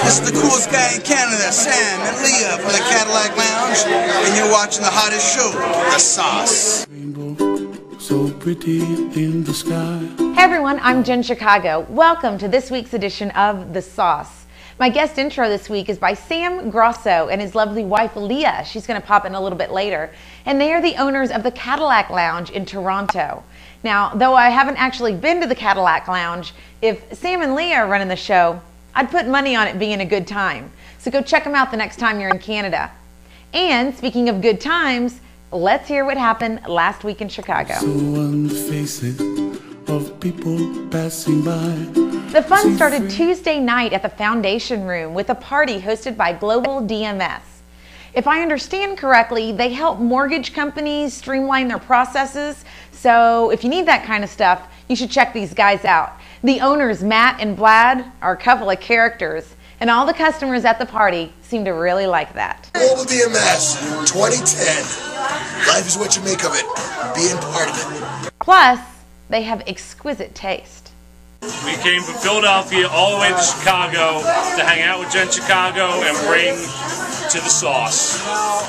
This is the coolest guy in Canada, Sam and Leah from the Cadillac Lounge, and you're watching the hottest show, The Sauce. Rainbow, so pretty in the sky. Hey everyone, I'm JenChicago. Welcome to this week's edition of The Sauce. My guest intro this week is by Sam Grosso and his lovely wife Leah. She's going to pop in a little bit later. And they are the owners of the Cadillac Lounge in Toronto. Now, though I haven't actually been to the Cadillac Lounge, if Sam and Leah are running the show, I'd put money on it being a good time. So go check them out the next time you're in Canada. And speaking of good times, let's hear what happened last week in Chicago. So on the faces of people passing by. The fun started Tuesday night at the Foundation Room with a party hosted by Global DMS. If I understand correctly, they help mortgage companies streamline their processes. So if you need that kind of stuff, you should check these guys out. The owners, Matt and Vlad, are a couple of characters, and all the customers at the party seem to really like that. Global DMS 2010. Life is what you make of it. Being part of it. Plus, they have exquisite taste. We came from Philadelphia all the way to Chicago to hang out with JenChicago and bring to the sauce.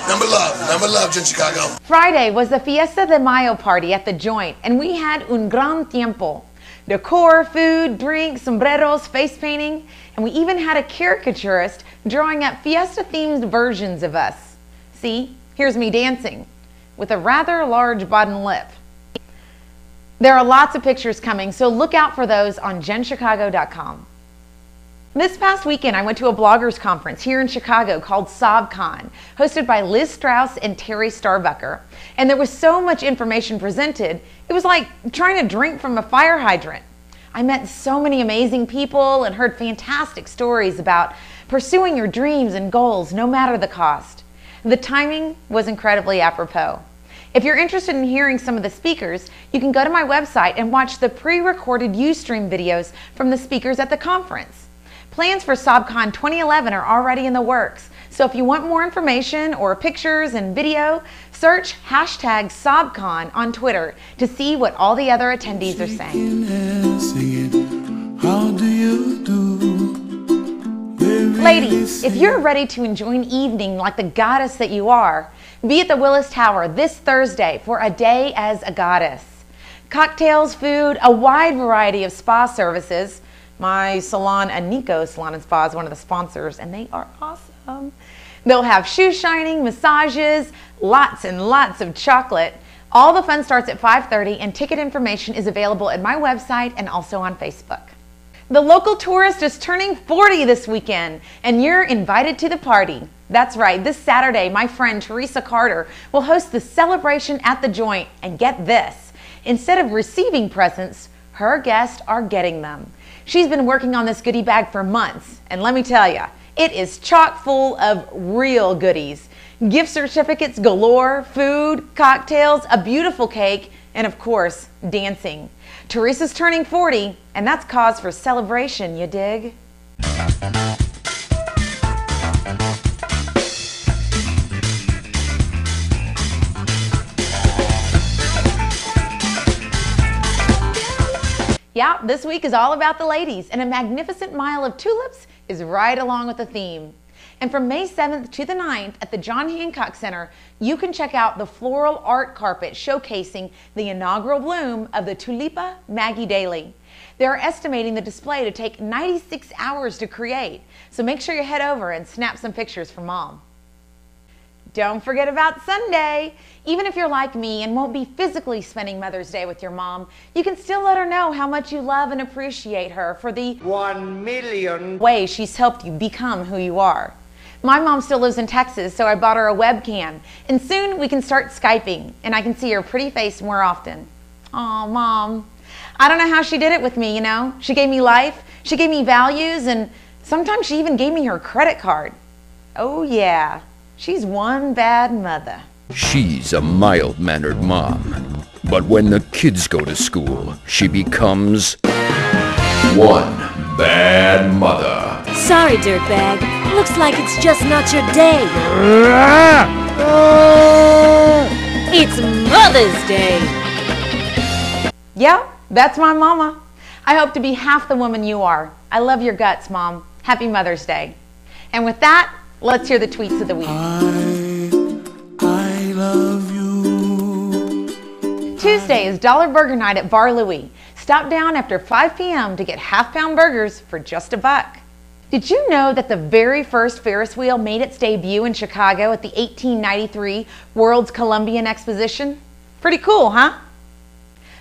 Number love, JenChicago. Friday was the Fiesta de Mayo party at the Joint, and we had un gran tiempo. Decor, food, drinks, sombreros, face painting, and we even had a caricaturist drawing up Fiesta-themed versions of us. See, here's me dancing with a rather large bottom lip. There are lots of pictures coming, so look out for those on JenChicago.com. This past weekend, I went to a bloggers conference here in Chicago called SOBcon, hosted by Liz Strauss and Terry Starbucker. And there was so much information presented, it was like trying to drink from a fire hydrant. I met so many amazing people and heard fantastic stories about pursuing your dreams and goals no matter the cost. The timing was incredibly apropos. If you're interested in hearing some of the speakers, you can go to my website and watch the pre-recorded Ustream videos from the speakers at the conference. Plans for SOBcon 2011 are already in the works, so if you want more information or pictures and video, search hashtag SOBcon on Twitter to see what all the other attendees are saying. How do you do? Ladies, if you're ready to enjoy an evening like the goddess that you are, be at the Willis Tower this Thursday for a day as a goddess. Cocktails, food, a wide variety of spa services. My salon, Nico Salon and Spa, is one of the sponsors, and they are awesome. They'll have shoe shining, massages, lots and lots of chocolate. All the fun starts at 5:30, and ticket information is available at my website and also on Facebook. The local tourist is turning 40 this weekend, and you're invited to the party. That's right, this Saturday, my friend Teresa Carter will host the celebration at the Joint, and get this, instead of receiving presents, her guests are getting them. She's been working on this goodie bag for months, and let me tell you, it is chock full of real goodies. Gift certificates galore, food, cocktails, a beautiful cake, and of course, dancing. Teresa's turning 40, and that's cause for celebration, you dig? Yeah, this week is all about the ladies, and a magnificent mile of tulips is right along with the theme. And from May 7th to the 9th at the John Hancock Center, you can check out the floral art carpet showcasing the inaugural bloom of the Tulipa Maggie Daly. They're estimating the display to take 96 hours to create, so make sure you head over and snap some pictures for Mom. Don't forget about Sunday. Even if you're like me and won't be physically spending Mother's Day with your mom, you can still let her know how much you love and appreciate her for the 1 million way she's helped you become who you are. My mom still lives in Texas, so I bought her a webcam, and soon we can start Skyping, and I can see her pretty face more often. Aw, Mom. I don't know how she did it with me, you know. She gave me life, she gave me values, and sometimes she even gave me her credit card. Oh yeah. She's one bad mother. She's a mild-mannered mom. But when the kids go to school, she becomes one bad mother. Sorry, dirtbag. Looks like it's just not your day. It's Mother's Day. Yeah, that's my mama. I hope to be half the woman you are. I love your guts, Mom. Happy Mother's Day. And with that, let's hear the tweets of the week. I love you. Tuesday is Dollar Burger Night at Bar Louie. Stop down after 5 p.m. to get half-pound burgers for just $1. Did you know that the very first Ferris wheel made its debut in Chicago at the 1893 World's Columbian Exposition? Pretty cool, huh?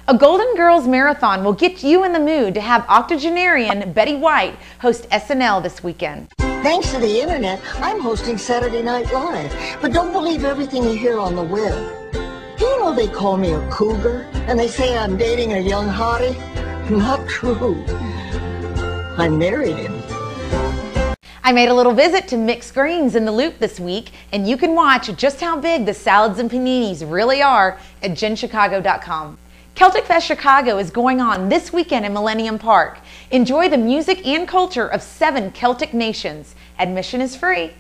A Golden Girls Marathon will get you in the mood to have octogenarian Betty White host SNL this weekend. Thanks to the internet, I'm hosting Saturday Night Live. But don't believe everything you hear on the web. Do you know they call me a cougar? And they say I'm dating a young hottie? Not true. I married him. I made a little visit to Mixed Greens in the Loop this week, and you can watch just how big the salads and paninis really are at JenChicago.com. Celtic Fest Chicago is going on this weekend in Millennium Park. Enjoy the music and culture of 7 Celtic nations. Admission is free.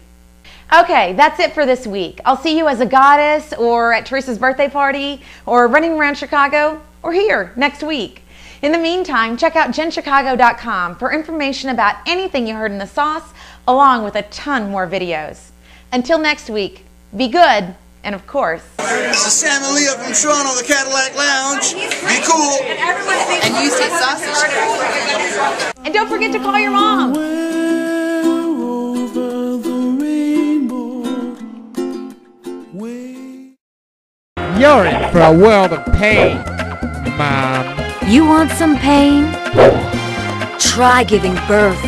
Okay, that's it for this week. I'll see you as a goddess, or at Teresa's birthday party, or running around Chicago, or here next week. In the meantime, check out JenChicago.com for information about anything you heard in the sauce, along with a ton more videos. Until next week, be good, and of course, This is Sam and Leah from Toronto, the Cadillac Lounge. Be cool. And you say sausage. and don't forget to call your mom. Over the rainbow, You're in for a world of pain, Mom. You want some pain? Try giving birth.